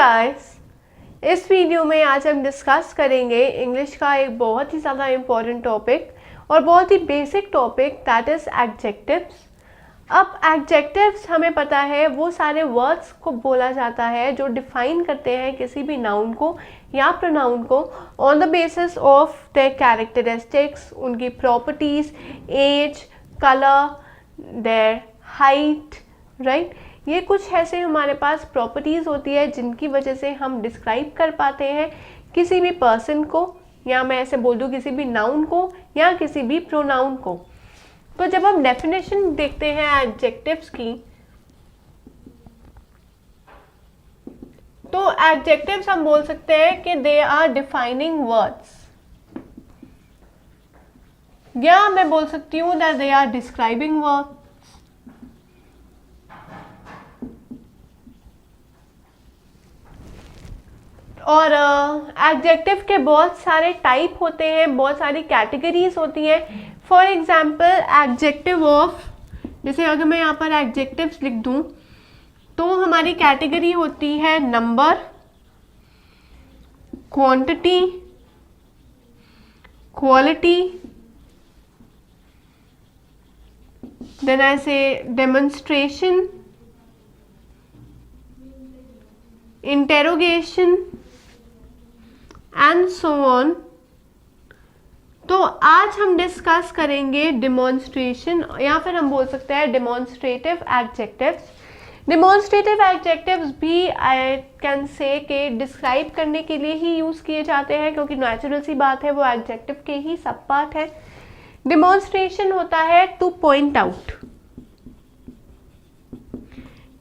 Guys, इस video में आज हम डिस्कस करेंगे इंग्लिश का एक बहुत ही ज़्यादा इम्पोर्टेंट टॉपिक और बहुत ही basic topic, that is adjectives. अब एडजेक्टिव्स हमें पता है वो सारे वर्ड्स को बोला जाता है जो डिफाइन करते हैं किसी भी नाउन को या प्रोनाउन को on the basis of their characteristics, उनकी properties, age, colour, their height, right. ये कुछ ऐसे हमारे पास प्रॉपर्टीज़ होती है जिनकी वजह से हम डिस्क्राइब कर पाते हैं किसी भी पर्सन को, या मैं ऐसे बोल दूँ किसी भी नाउन को या किसी भी प्रोनाउन को। तो जब हम डेफिनेशन देखते हैं एडजेक्टिव्स की, तो एडजेक्टिव्स हम बोल सकते हैं कि दे आर डिफाइनिंग वर्ड्स, या मैं बोल सकती हूँ that they are describing words. और एडजेक्टिव के बहुत सारे टाइप होते हैं, बहुत सारी कैटेगरीज होती हैं। फॉर एग्जाम्पल एडजेक्टिव ऑफ, जैसे अगर मैं यहाँ पर एडजेक्टिव्स लिख दूँ तो हमारी कैटेगरी होती है number, quantity, quality, then I say demonstration, interrogation and so on. तो आज हम डिस्कस करेंगे डिमॉन्स्ट्रेशन, या फिर हम बोल सकते हैं डिमॉन्स्ट्रेटिव एडजेक्टिव्स। डिमॉन्स्ट्रेटिव एडजेक्टिव्स भी आई कैन से के डिस्क्राइब करने के लिए ही यूज़ किए जाते हैं, क्योंकि नेचुरल सी बात है वो एडजेक्टिव के ही सब पार्ट है। डिमॉन्स्ट्रेशन होता है टू पॉइंट आउट,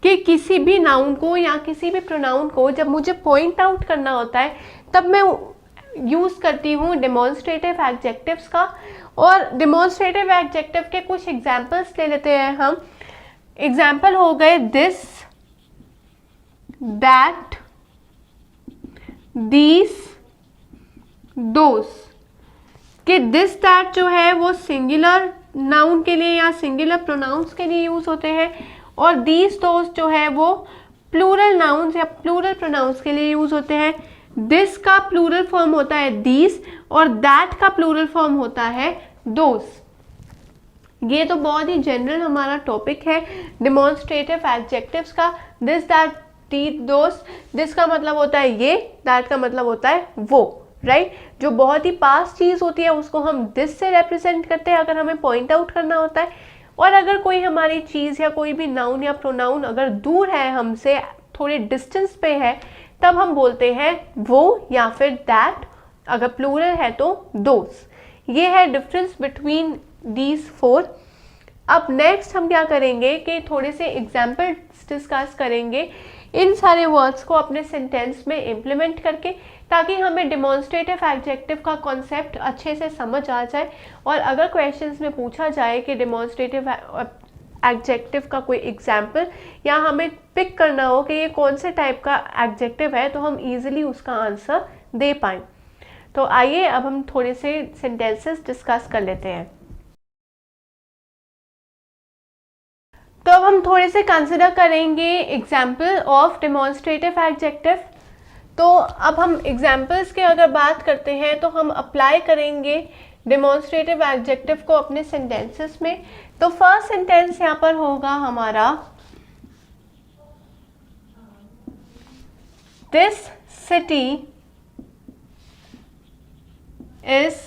कि किसी भी नाउन को या किसी भी प्रोनाउन को जब मुझे पॉइंट आउट करना होता है तब मैं यूज़ करती हूँ डेमोन्स्ट्रेटिव एडजेक्टिव्स का। और डेमोन्स्ट्रेटिव एडजेक्टिव के कुछ एग्जाम्पल्स ले लेते हैं हम। एग्जाम्पल हो गए दिस, दैट, दीस, दोस। कि दिस दैट जो है वो सिंगुलर नाउन के लिए या सिंगुलर प्रोनाउंस के लिए यूज़ होते हैं, और दीस दोस जो है वो प्लूरल नाउन्स या प्लूरल प्रोनाउंस के लिए यूज़ होते हैं। दिस का प्लूरल फॉर्म होता है दीस और दैट का प्लूरल फॉर्म होता है दोस। ये तो बहुत ही जनरल हमारा टॉपिक है डिमॉन्स्ट्रेटिव एडजेक्टिव्स का। This, that, the, those. This का मतलब होता है ये, दैट का मतलब होता है वो, राइट। जो बहुत ही पास चीज़ होती है उसको हम दिस से रिप्रेजेंट करते हैं अगर हमें पॉइंट आउट करना होता है। और अगर कोई हमारी चीज़ या कोई भी नाउन या प्रोनाउन अगर दूर है हमसे, थोड़े डिस्टेंस पे है, तब हम बोलते हैं वो या फिर दैट। अगर प्लूरल है तो दोस। ये है डिफरेंस बिटवीन दीज फोर। अब नेक्स्ट हम क्या करेंगे कि थोड़े से एग्जाम्पल्स डिस्कस करेंगे इन सारे वर्ड्स को अपने सेंटेंस में इम्प्लीमेंट करके, ताकि हमें डेमोन्स्ट्रेटिव एडजेक्टिव का कॉन्सेप्ट अच्छे से समझ आ जाए। और अगर क्वेश्चंस में पूछा जाए कि डेमोन्स्ट्रेटिव एडजेक्टिव का कोई एग्जाम्पल, या हमें पिक करना हो कि ये कौन से टाइप का एडजेक्टिव है, तो हम इजीली उसका आंसर दे पाएँ। तो आइए अब हम थोड़े से सेंटेंसेस डिस्कस कर लेते हैं। तो अब हम थोड़े से कंसिडर करेंगे एग्जाम्पल ऑफ डेमोन्स्ट्रेटिव एडजेक्टिव। तो अब हम एग्जाम्पल्स के अगर बात करते हैं तो हम अप्लाई करेंगे डेमोन्स्ट्रेटिव एडजेक्टिव को अपने सेंटेंसेस में। तो फर्स्ट सेंटेंस यहाँ पर होगा हमारा, दिस सिटी इज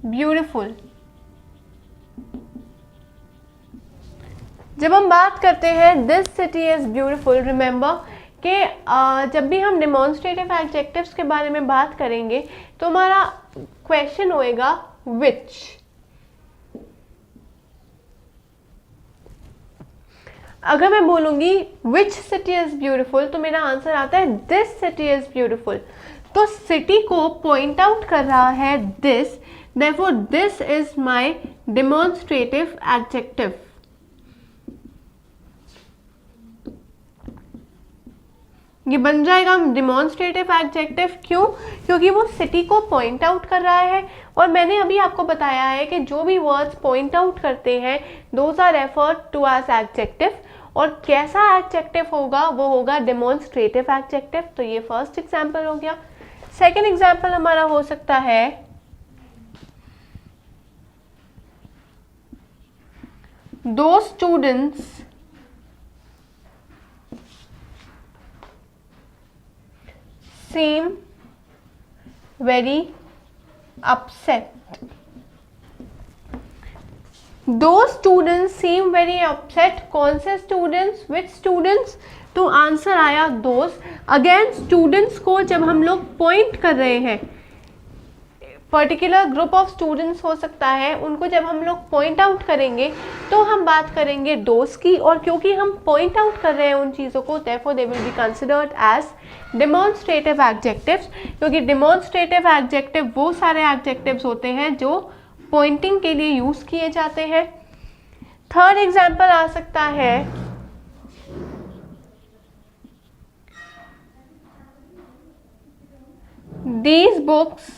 ब्यूटिफुल। जब हम बात करते हैं this city is beautiful, remember कि जब भी हम डेमोन्स्ट्रेटिव एडजेक्टिव्स के बारे में बात करेंगे तो हमारा क्वेश्चन होएगा विच। अगर मैं बोलूंगी विच सिटी इज ब्यूटिफुल तो मेरा आंसर आता है दिस सिटी इज ब्यूटिफुल। तो सिटी को पॉइंट आउट कर रहा है this, therefore this is my demonstrative adjective. ये बन जाएगा डिमॉन्स्ट्रेटिव एडजेक्टिव। क्यों? क्योंकि वो सिटी को पॉइंट आउट कर रहा है। और मैंने अभी आपको बताया है कि जो भी वर्ड्स पॉइंट आउट करते हैं those are referred to as adjective, और कैसा एडजेक्टिव होगा, वो होगा डेमोन्स्ट्रेटिव एडजेक्टिव। तो ये फर्स्ट एग्जाम्पल हो गया। सेकेंड एग्जाम्पल हमारा हो सकता है दो स्टूडेंट्स seem very upset. दो स्टूडेंट्स seem very upset। कौन से स्टूडेंट्स, विच स्टूडेंट्स? तो आंसर आया दोस्त। अगेन स्टूडेंट्स को जब हम लोग पॉइंट कर रहे हैं, पर्टिकुलर ग्रुप ऑफ स्टूडेंट्स हो सकता है, उनको जब हम लोग पॉइंट आउट करेंगे तो हम बात करेंगे दोस्त की। और क्योंकि हम पॉइंट आउट कर रहे हैं उन चीज़ों को, therefore they will be considered as demonstrative adjectives, क्योंकि demonstrative adjective वो सारे adjectives होते हैं जो पॉइंटिंग के लिए यूज किए जाते हैं। थर्ड एग्जाम्पल आ सकता है these books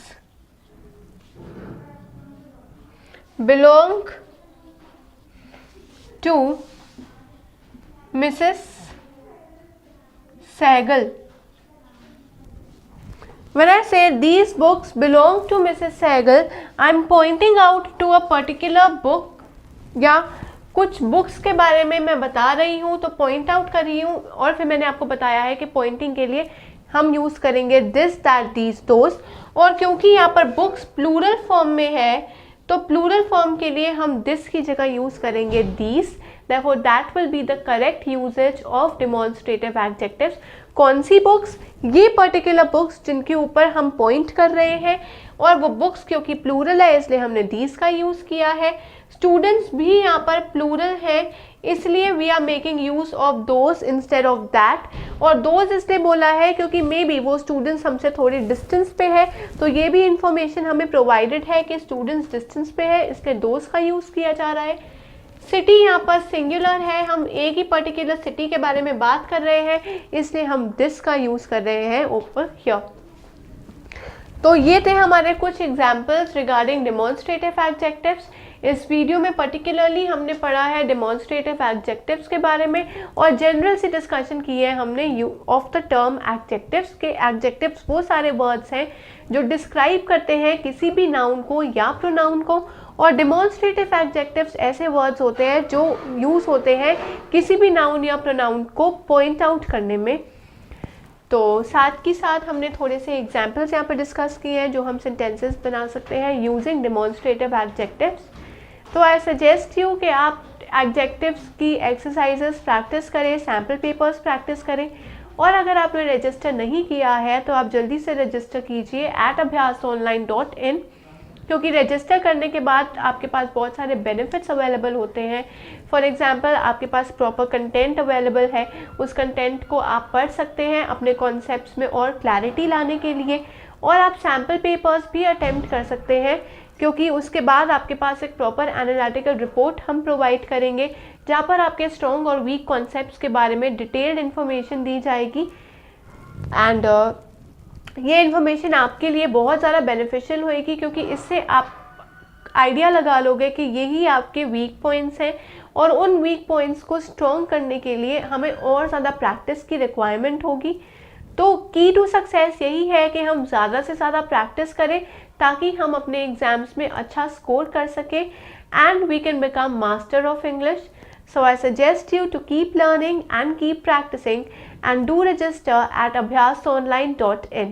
belong to Mrs. Sehgal. When I say these books belong to Mrs. Sehgal, I am pointing out to a particular book, या कुछ बुक्स के बारे में मैं बता रही हूँ, तो पॉइंट आउट कर रही हूँ। और फिर मैंने आपको बताया है कि पॉइंटिंग के लिए हम यूज करेंगे दिस, दैट, दीज, दोस। और क्योंकि यहाँ पर बुक्स प्लूरल फॉर्म में है, तो प्लूरल फॉर्म के लिए हम दिस की जगह यूज करेंगे these. Therefore that will be the correct usage of demonstrative adjectives। कौन सी बुक्स? ये पर्टिकुलर बुक्स जिनके ऊपर हम पॉइंट कर रहे हैं, और वो बुक्स क्योंकि प्लूरल है इसलिए हमने दीज का यूज किया है। स्टूडेंट्स भी यहाँ पर प्लूरल है, इसलिए we are making use of those instead of that. और दोज इसलिए बोला है क्योंकि मे बी वो स्टूडेंट्स हमसे थोड़ी डिस्टेंस पे है, तो ये भी इंफॉर्मेशन हमें प्रोवाइडेड है कि स्टूडेंट्स डिस्टेंस पे है, इसलिए दोज का यूज किया जा रहा है। सिटी यहाँ पर सिंगुलर है, हम एक ही पर्टिकुलर सिटी के बारे में बात कर रहे हैं, इसलिए हम दिस का यूज कर रहे हैं ओवर हियर। तो ये थे हमारे कुछ एग्जाम्पल्स रिगार्डिंग डेमोन्स्ट्रेटिव एडजेक्टिव्स। इस वीडियो में पर्टिकुलरली हमने पढ़ा है डेमोन्स्ट्रेटिव एडजेक्टिव्स के बारे में, और जनरल सी डिस्कशन की है हमने ऑफ द टर्म एडजेक्टिव्स के। एडजेक्टिव्स वो सारे वर्ड्स हैं जो डिस्क्राइब करते हैं किसी भी नाउन को या प्रोनाउन को, और डेमोन्स्ट्रेटिव एडजेक्टिव्स ऐसे वर्ड्स होते हैं जो यूज होते हैं किसी भी नाउन या प्रोनाउन को पॉइंट आउट करने में। तो साथ ही साथ हमने थोड़े से एग्जाम्पल्स यहाँ पर डिस्कस किए हैं जो हम सेंटेंसेस बना सकते हैं यूजिंग डेमोन्स्ट्रेटिव एडजेक्टिव्स। तो आई सजेस्ट यू कि आप एडजेक्टिव्स की एक्सरसाइजेस प्रैक्टिस करें, सैम्पल पेपर्स प्रैक्टिस करें, और अगर आपने रजिस्टर नहीं किया है तो आप जल्दी से रजिस्टर कीजिए @abhyasonline.in, क्योंकि रजिस्टर करने के बाद आपके पास बहुत सारे बेनिफिट्स अवेलेबल होते हैं। फॉर एग्जांपल आपके पास प्रॉपर कंटेंट अवेलेबल है, उस कंटेंट को आप पढ़ सकते हैं अपने कॉन्सेप्ट्स में और क्लैरिटी लाने के लिए, और आप सैम्पल पेपर्स भी अटेम्प्ट कर सकते हैं, क्योंकि उसके बाद आपके पास एक प्रॉपर एनालिटिकल रिपोर्ट हम प्रोवाइड करेंगे जहाँ पर आपके स्ट्रॉन्ग और वीक कॉन्सेप्ट्स के बारे में डिटेल्ड इन्फॉर्मेशन दी जाएगी। एंड ये इन्फॉर्मेशन आपके लिए बहुत ज़्यादा बेनिफिशियल होएगी, क्योंकि इससे आप आइडिया लगा लोगे कि यही आपके वीक पॉइंट्स हैं, और उन वीक पॉइंट्स को स्ट्रॉन्ग करने के लिए हमें और ज़्यादा प्रैक्टिस की रिक्वायरमेंट होगी। तो की टू सक्सेस यही है कि हम ज़्यादा से ज़्यादा प्रैक्टिस करें ताकि हम अपने एग्जाम्स में अच्छा स्कोर कर सकें, and we can become master of English. So I suggest you to keep learning and keep practicing, and do register at abhyasonline.in.